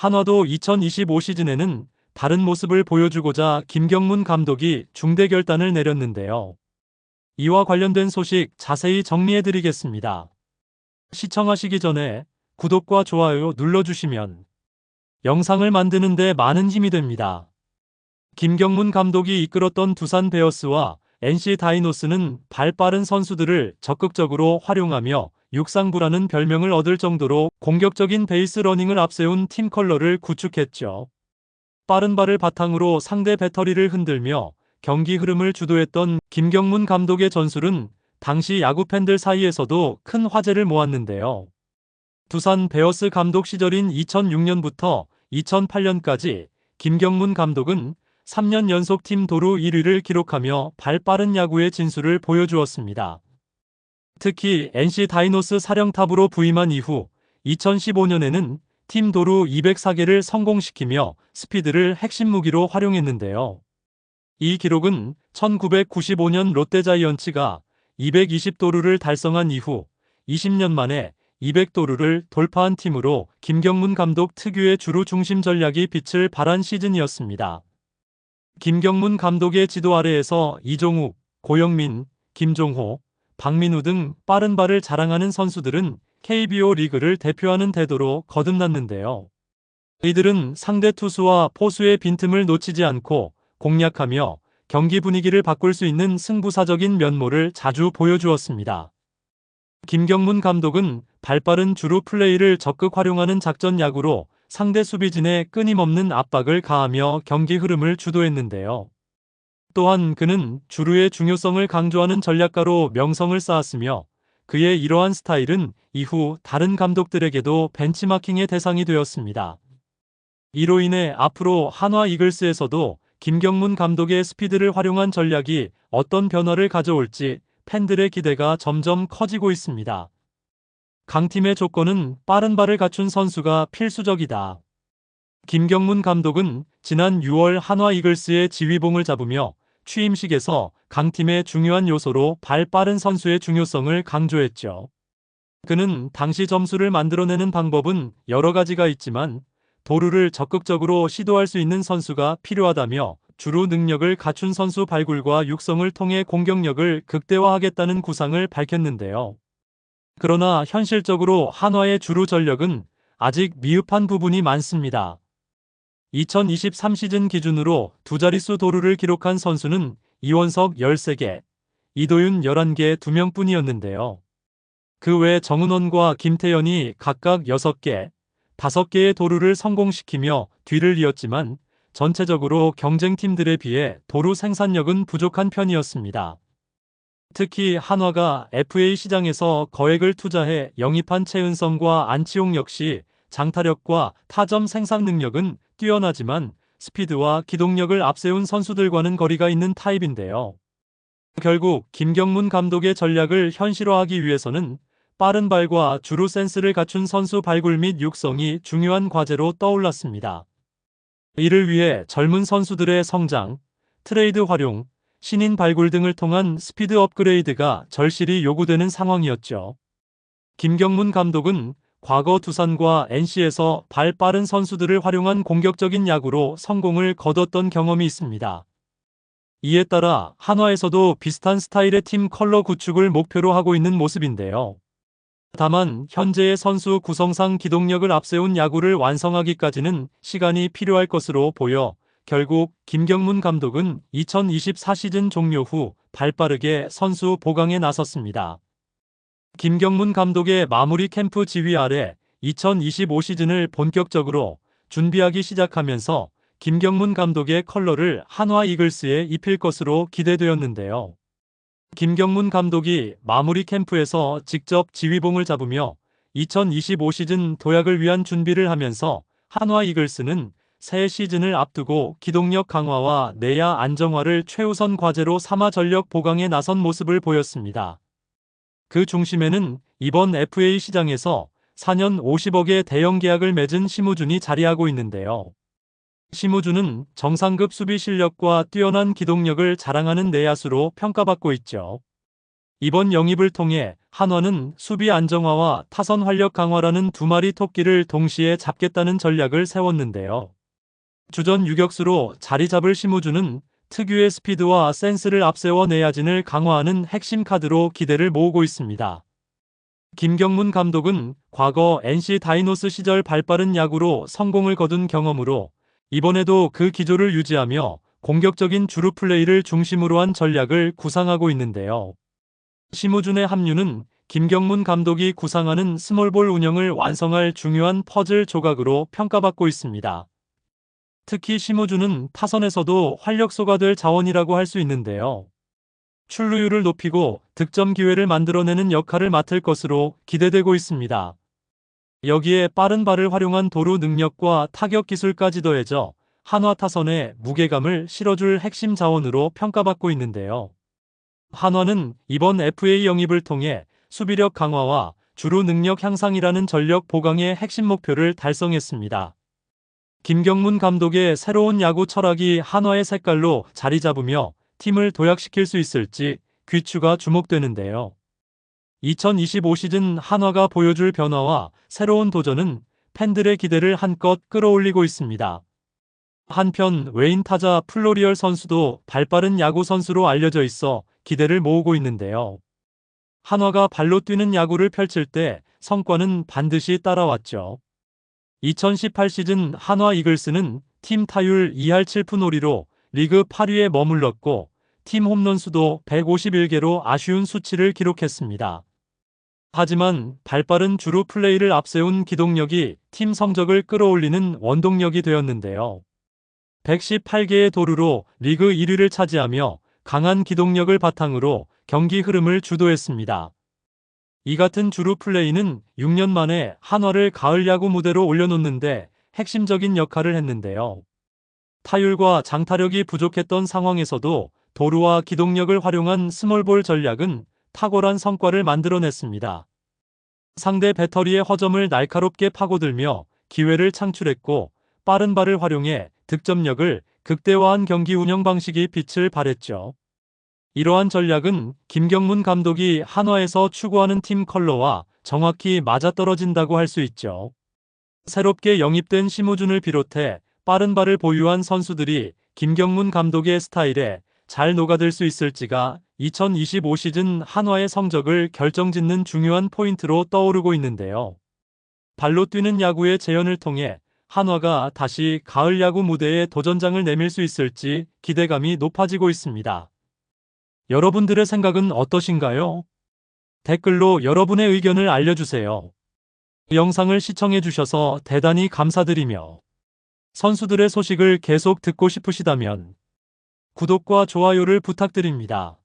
한화도 2025 시즌에는 다른 모습을 보여주고자 김경문 감독이 중대 결단을 내렸는데요. 이와 관련된 소식 자세히 정리해드리겠습니다. 시청하시기 전에 구독과 좋아요 눌러주시면 영상을 만드는 데 많은 힘이 됩니다. 김경문 감독이 이끌었던 두산 베어스와 NC 다이노스는 발빠른 선수들을 적극적으로 활용하며 육상부라는 별명을 얻을 정도로 공격적인 베이스 러닝을 앞세운 팀 컬러를 구축했죠. 빠른 발을 바탕으로 상대 배터리를 흔들며 경기 흐름을 주도했던 김경문 감독의 전술은 당시 야구 팬들 사이에서도 큰 화제를 모았는데요. 두산 베어스 감독 시절인 2006년부터 2008년까지 김경문 감독은 3년 연속 팀 도루 1위를 기록하며 발빠른 야구의 진수를 보여주었습니다. 특히 NC 다이노스 사령탑으로 부임한 이후 2015년에는 팀 도루 204개를 성공시키며 스피드를 핵심 무기로 활용했는데요. 이 기록은 1995년 롯데자이언츠가 220도루를 달성한 이후 20년 만에 200도루를 돌파한 팀으로 김경문 감독 특유의 주루 중심 전략이 빛을 발한 시즌이었습니다. 김경문 감독의 지도 아래에서 이종욱, 고영민, 김종호, 박민우 등 빠른 발을 자랑하는 선수들은 KBO 리그를 대표하는 태도로 거듭났는데요. 이들은 상대 투수와 포수의 빈틈을 놓치지 않고 공략하며 경기 분위기를 바꿀 수 있는 승부사적인 면모를 자주 보여주었습니다. 김경문 감독은 발빠른 주루 플레이를 적극 활용하는 작전 야구로 상대 수비진에 끊임없는 압박을 가하며 경기 흐름을 주도했는데요. 또한 그는 주루의 중요성을 강조하는 전략가로 명성을 쌓았으며 그의 이러한 스타일은 이후 다른 감독들에게도 벤치마킹의 대상이 되었습니다. 이로 인해 앞으로 한화 이글스에서도 김경문 감독의 스피드를 활용한 전략이 어떤 변화를 가져올지 팬들의 기대가 점점 커지고 있습니다. 강팀의 조건은 빠른 발을 갖춘 선수가 필수적이다. 김경문 감독은 지난 6월 한화 이글스의 지휘봉을 잡으며 취임식에서 강팀의 중요한 요소로 발 빠른 선수의 중요성을 강조했죠. 그는 당시 점수를 만들어내는 방법은 여러 가지가 있지만 도루를 적극적으로 시도할 수 있는 선수가 필요하다며 주루 능력을 갖춘 선수 발굴과 육성을 통해 공격력을 극대화하겠다는 구상을 밝혔는데요. 그러나 현실적으로 한화의 주루 전력은 아직 미흡한 부분이 많습니다. 2023 시즌 기준으로 두 자릿수 도루를 기록한 선수는 이원석 13개, 이도윤 11개 2명뿐이었는데요. 그 외 정은원과 김태현이 각각 6개, 5개의 도루를 성공시키며 뒤를 이었지만 전체적으로 경쟁팀들에 비해 도루 생산력은 부족한 편이었습니다. 특히 한화가 FA 시장에서 거액을 투자해 영입한 최은성과 안치홍 역시 장타력과 타점 생산 능력은 뛰어나지만 스피드와 기동력을 앞세운 선수들과는 거리가 있는 타입인데요. 결국 김경문 감독의 전략을 현실화하기 위해서는 빠른 발과 주루 센스를 갖춘 선수 발굴 및 육성이 중요한 과제로 떠올랐습니다. 이를 위해 젊은 선수들의 성장, 트레이드 활용, 신인 발굴 등을 통한 스피드 업그레이드가 절실히 요구되는 상황이었죠. 김경문 감독은 과거 두산과 NC에서 발 빠른 선수들을 활용한 공격적인 야구로 성공을 거뒀던 경험이 있습니다. 이에 따라 한화에서도 비슷한 스타일의 팀 컬러 구축을 목표로 하고 있는 모습인데요. 다만 현재의 선수 구성상 기동력을 앞세운 야구를 완성하기까지는 시간이 필요할 것으로 보여 결국 김경문 감독은 2024 시즌 종료 후 발빠르게 선수 보강에 나섰습니다. 김경문 감독의 마무리 캠프 지휘 아래 2025 시즌을 본격적으로 준비하기 시작하면서 김경문 감독의 컬러를 한화 이글스에 입힐 것으로 기대되었는데요. 김경문 감독이 마무리 캠프에서 직접 지휘봉을 잡으며 2025 시즌 도약을 위한 준비를 하면서 한화 이글스는 새 시즌을 앞두고 기동력 강화와 내야 안정화를 최우선 과제로 삼아 전력 보강에 나선 모습을 보였습니다. 그 중심에는 이번 FA 시장에서 4년 50억의 대형 계약을 맺은 심우준이 자리하고 있는데요. 심우준은 정상급 수비 실력과 뛰어난 기동력을 자랑하는 내야수로 평가받고 있죠. 이번 영입을 통해 한화는 수비 안정화와 타선 활력 강화라는 두 마리 토끼를 동시에 잡겠다는 전략을 세웠는데요. 주전 유격수로 자리 잡을 심우주는 특유의 스피드와 센스를 앞세워 내야진을 강화하는 핵심 카드로 기대를 모으고 있습니다. 김경문 감독은 과거 NC 다이노스 시절 발빠른 야구로 성공을 거둔 경험으로 이번에도 그 기조를 유지하며 공격적인 주루 플레이를 중심으로 한 전략을 구상하고 있는데요. 심우준의 합류는 김경문 감독이 구상하는 스몰볼 운영을 완성할 중요한 퍼즐 조각으로 평가받고 있습니다. 특히 심우준은 타선에서도 활력소가 될 자원이라고 할 수 있는데요. 출루율을 높이고 득점 기회를 만들어내는 역할을 맡을 것으로 기대되고 있습니다. 여기에 빠른 발을 활용한 도루 능력과 타격 기술까지 더해져 한화 타선에 무게감을 실어줄 핵심 자원으로 평가받고 있는데요. 한화는 이번 FA 영입을 통해 수비력 강화와 주루 능력 향상이라는 전력 보강의 핵심 목표를 달성했습니다. 김경문 감독의 새로운 야구 철학이 한화의 색깔로 자리 잡으며 팀을 도약시킬 수 있을지 귀추가 주목되는데요. 2025 시즌 한화가 보여줄 변화와 새로운 도전은 팬들의 기대를 한껏 끌어올리고 있습니다. 한편 외인 타자 플로리얼 선수도 발빠른 야구 선수로 알려져 있어 기대를 모으고 있는데요. 한화가 발로 뛰는 야구를 펼칠 때 성과는 반드시 따라왔죠. 2018 시즌 한화 이글스는 팀 타율 2할 7푼 5리로 리그 8위에 머물렀고 팀 홈런 수도 151개로 아쉬운 수치를 기록했습니다. 하지만 발빠른 주루 플레이를 앞세운 기동력이 팀 성적을 끌어올리는 원동력이 되었는데요. 118개의 도루로 리그 1위를 차지하며 강한 기동력을 바탕으로 경기 흐름을 주도했습니다. 이 같은 주루 플레이는 6년 만에 한화를 가을 야구 무대로 올려놓는데 핵심적인 역할을 했는데요. 타율과 장타력이 부족했던 상황에서도 도루와 기동력을 활용한 스몰볼 전략은 탁월한 성과를 만들어냈습니다. 상대 배터리의 허점을 날카롭게 파고들며 기회를 창출했고 빠른 발을 활용해 득점력을 극대화한 경기 운영 방식이 빛을 발했죠. 이러한 전략은 김경문 감독이 한화에서 추구하는 팀 컬러와 정확히 맞아떨어진다고 할 수 있죠. 새롭게 영입된 심우준을 비롯해 빠른 발을 보유한 선수들이 김경문 감독의 스타일에 잘 녹아들 수 있을지가 2025 시즌 한화의 성적을 결정짓는 중요한 포인트로 떠오르고 있는데요. 발로 뛰는 야구의 재현을 통해 한화가 다시 가을 야구 무대에 도전장을 내밀 수 있을지 기대감이 높아지고 있습니다. 여러분들의 생각은 어떠신가요? 댓글로 여러분의 의견을 알려주세요. 영상을 시청해주셔서 대단히 감사드리며 선수들의 소식을 계속 듣고 싶으시다면 구독과 좋아요를 부탁드립니다.